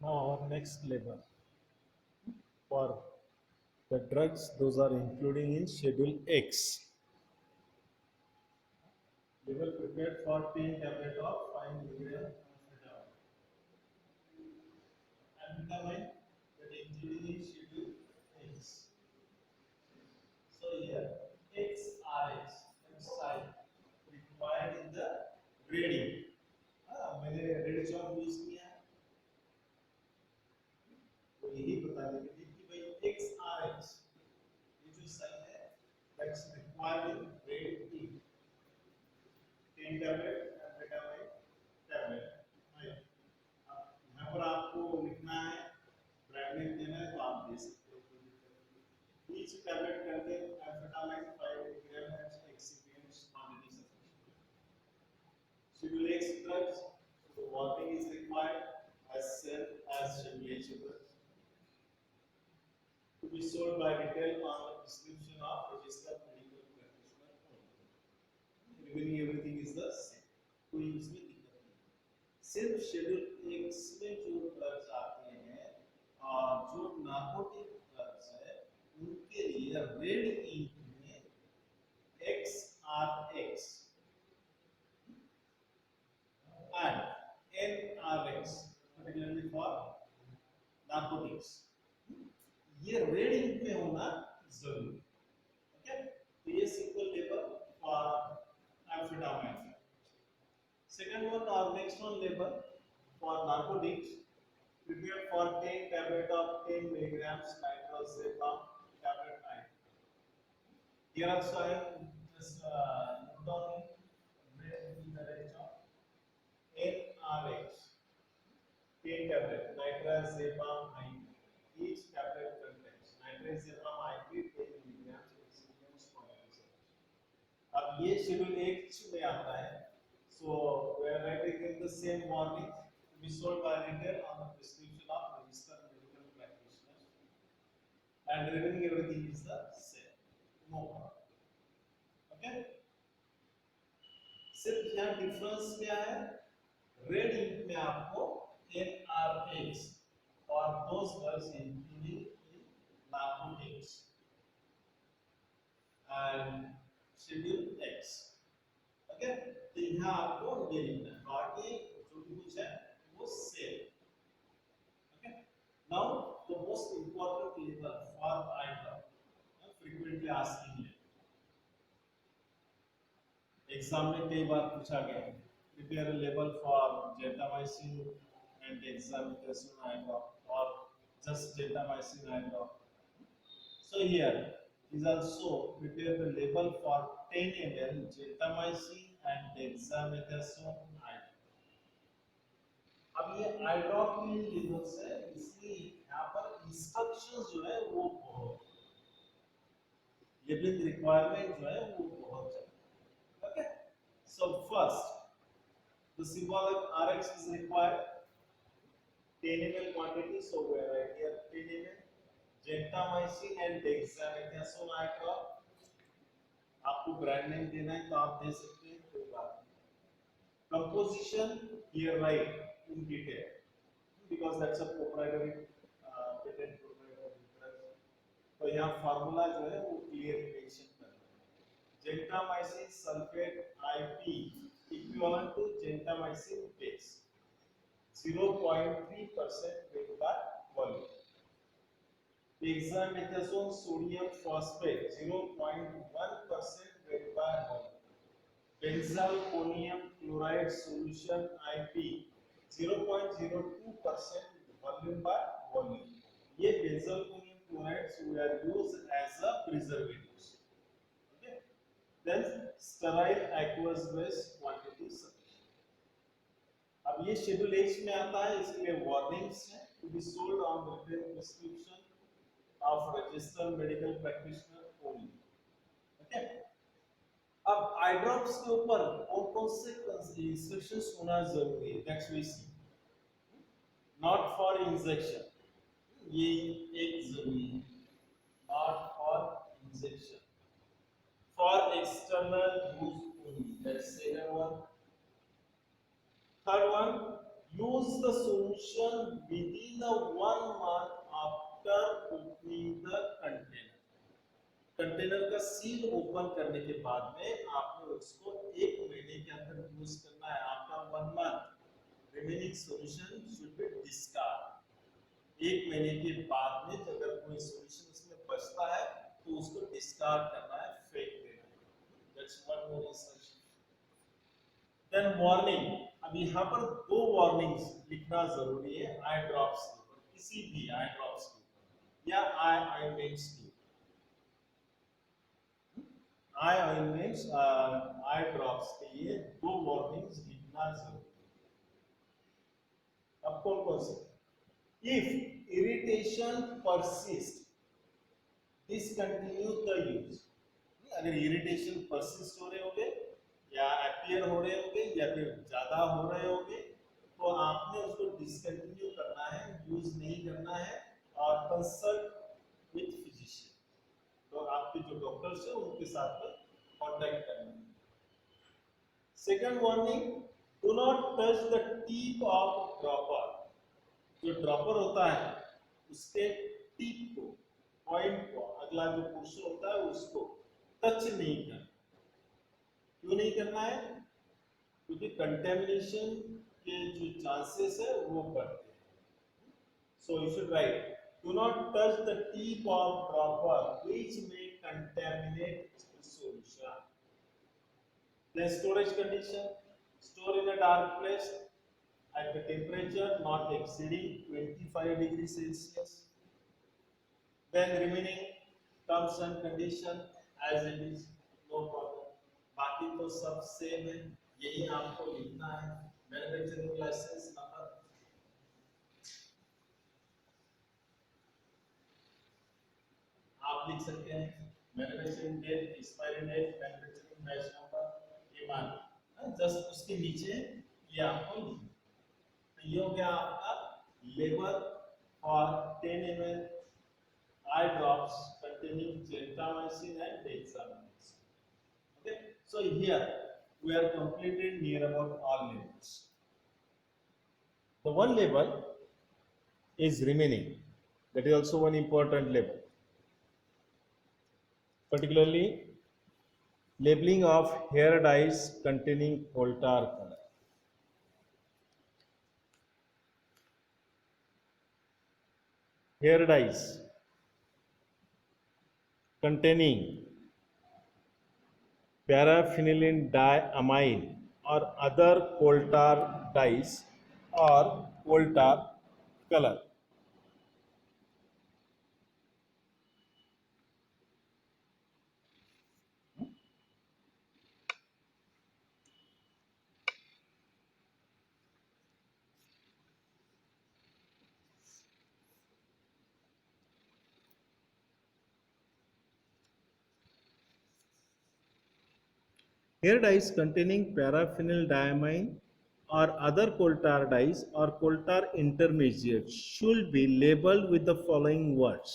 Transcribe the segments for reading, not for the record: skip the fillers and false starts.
Now our next level for the drugs, those are including in Schedule X. Level prepared for 10 tablet of 5 milligram amphetamine that including in Schedule X. So here XRX side required in the grading. मैंने red चौक use किया है तो यही बता देंगे कि भाई XRX ये जो साइन है that's required in grade E 10 tablet amphetamine tablet है। अब यहाँ पर आपको लिखना है ब्रांड नेम देना है तो आप दे सकते हो। Each tablet contain amphetamine 5 milligram as excipients quantity sufficient. Schedule X drugs, so warning is required as same as Schedule H drugs. To be sold by retail on the prescription of registered medical practitioner only. Remaining everything is the same. कोई इसमें दिक्कत नहीं। सिर्फ schedule x में जो drugs आते हैं और जो नार्कोटिक ड्रग्स है उनके लिए रेड इंक में X R X and NRX, particularly for narcotics. ये रेड इंक में होना जरूरी है। ओके, तो ये simple label for amphetamine. Second one और next one label for narcotics prepared for 10 tablet of 10 milligrams nitrozepam tablet I. Here also I am just note down in the range of NRX 10 tablet nitrazepam IP. Each tablet contains nitrazepam IP 10 milligrams excipients for research. अब ये schedule एक में आता है, so we are writing in the same warning to be sold by retail on the prescription of registered medical practitioners, and remaining everything is the same, no problem. Okay? सिर्फ यहाँ difference क्या है? Red ink में आपको NRX or those drugs including in narcotics and schedule X. Okay, तो यहाँ आपको ये लिखना है, बाकी जो भी कुछ है वो same. Okay, now the most important level for eye drop frequently asking है, एग्जाम में कई बार पूछा गया है, prepare a label for gentamicin and dexamethasone eye drop और just gentamicin eye drop. So here is also prepare the label for 10 ml gentamicin and dexamethasone eye drop। अब ये आई ड्रॉप की लेबल्स है, इसलिए यहाँ पर इंस्ट्रक्शंस जो है वो बहुत, लेबलिंग रिक्वायरमेंट जो है वो बहुत है। Okay, so first the symbolic RX is required 10 ml quantity, so we write here 10 ml gentamicin and dexamethasone eye drop। आपको ब्रांड नेम देना है तो आप दे सकते हैं, कोई बात नहीं। Composition here right in detail because that's a proprietary patent proprietary. तो यहाँ फार्मूला जो है वो क्लियर मेंशन करना है। Gentamicin sulphate IP equivalent to gentamicin base 0.3% weight by volume। Dexamethasone sodium phosphate 0.1% weight by volume। Benzalkonium chloride solution IP 0.02% volume by volume। ये benzalkonium chloride we are used as a preservatives। Okay? Then sterile aqueous base quantity sufficient। अब ये schedule H में आता है, इसके लिए warnings हैं, to be sold on written prescription of registered medical practitioner only। Okay, अब आई ड्रॉप्स के ऊपर कौन से इंस्ट्रक्शंस होना जरूरी है, that's we see. Not for injection, ये एक जरूरी है, not for injection, for external use only, that's second one. Third one, use the solution within a 1 month after opening the container. Container का सील ओपन करने के बाद में आपने उसको 1 महीने के अंदर यूज करना है. After 1 month remaining solution should be discard. 1 महीने के बाद में अगर कोई सॉल्यूशन उसमें बचता है तो उसको डिस्कार्ड करना है, फेंक देना है. That's one more instruction. Then warning. अब यहाँ पर दो वार्निंग्स लिखना जरूरी है. आई ड्रॉप्स के ऊपर, किसी भी आई ड्रॉप्स के ऊपर या आई ऑइंटमेंट्स के ऊपर. आई ऑइंटमेंट्स आई ड्रॉप्स के लिए दो वार्निंग्स लिखना जरूरी है. अब कौन कौन से? If irritation persist discontinue the use. अगर इरिटेशन परसिस्ट हो रहे होंगे या अपीयर हो रहे होंगे या फिर ज्यादा हो रहे होंगे तो आपने उसको डिसकंटिन्यू करना है, यूज नहीं करना है और कंसल्ट विथ फिजिशियन. तो आपके जो डॉक्टर्स है उनके साथ में कांटेक्ट करना है. Second warning, do not touch the tip of dropper. जो ड्रॉपर होता है उसके टिप को, पॉइंट को, अगला जो पोर्शन होता है उसको टच नहीं करना. क्यों नहीं करना है? क्योंकि कंटेमिनेशन के जो चांसेस है वो बढ़ते हैं. So you should write, do not touch the tip of dropper which may contaminate the solution. Then storage condition, store in a dark place at the temperature not exceeding 25 degrees Celsius. Then remaining terms and condition as it is, no problem. बाकी तो सब same है, यही आपको लिखना है. Manufacturing licence number आप लिख सकते हैं. Manufacturing date, expiry date, manufacturing batch number, MRP. Just उसके नीचे ये आपको लिखना. तो ये हो गया आपका label for 10 ml eye drops containing gentamicin and dexamethasone. Okay, so here we are completed near about all labels. The one label is remaining. That is also one important label. Particularly labeling of hair dyes containing coal tar color. Hair dyes containing paraphenylene diamine or other coal tar dyes or coal tar color. Hair dyes containing paraphenyl diamine or other coal tar dyes or coal tar intermediates should be labeled with the following words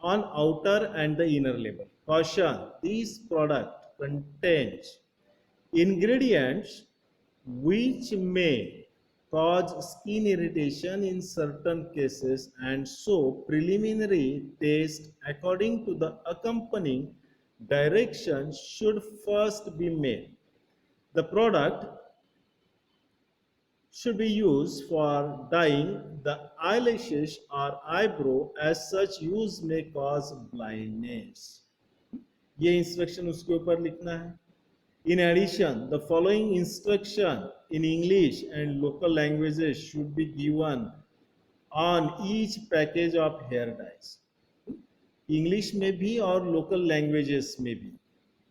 on outer and the inner label. Caution: this product contains ingredients which may cause skin irritation in certain cases, and so preliminary test according to the accompanying directions should first be made. The product should be used for dyeing the eyelashes or eyebrow, as such use may cause blindness. ये instruction उसके ऊपर लिखना है. In addition, the following instruction in English and local languages should be given on each package of hair dyes. English में भी और local languages में भी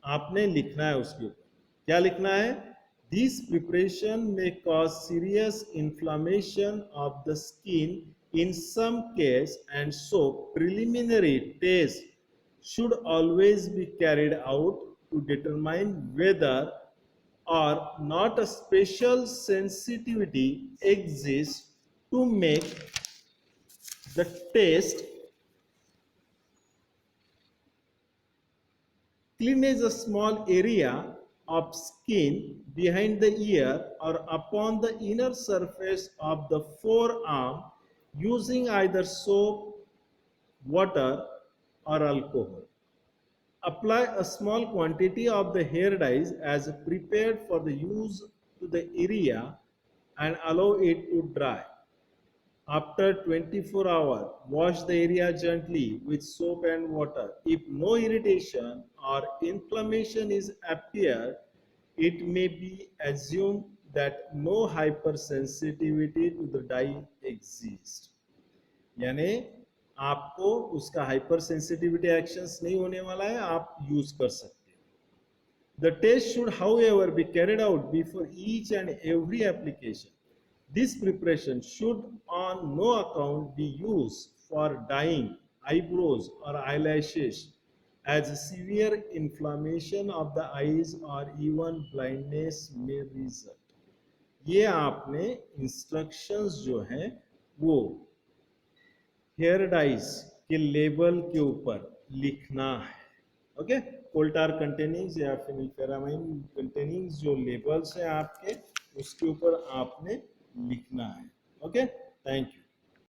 आपने लिखना है उसके ऊपर. क्या लिखना है? This preparation may cause serious inflammation of the skin in some case, and so preliminary tests should always be carried out to determine whether or not a special sensitivity exists to make the test. Cleanse a small area of skin behind the ear or upon the inner surface of the forearm using either soap, water, or alcohol. Apply a small quantity of the hair dyes as prepared for the use to the area and allow it to dry. After 24 hours, wash the area gently with soap and water. If no irritation or inflammation is appeared, it may be assumed that no hypersensitivity to the dye exists. यानी आपको उसका hyper sensitivity actions नहीं होने वाला है, आप use कर सकते हैं. The test should, however, be carried out before each and every application. This preparation should on no account be used for dyeing eyebrows or eyelashes, as severe inflammation of the eyes or even blindness may result. ये आपने instructions जो हैं वो hair dies के label के ऊपर लिखना है. ओके, कोल टार कंटेनिंग्स या फेनिलफेरामाइन कंटेनिंग्स जो लेबल्स हैं आपके, उसके ऊपर आपने लिखना है. Okay, thank you.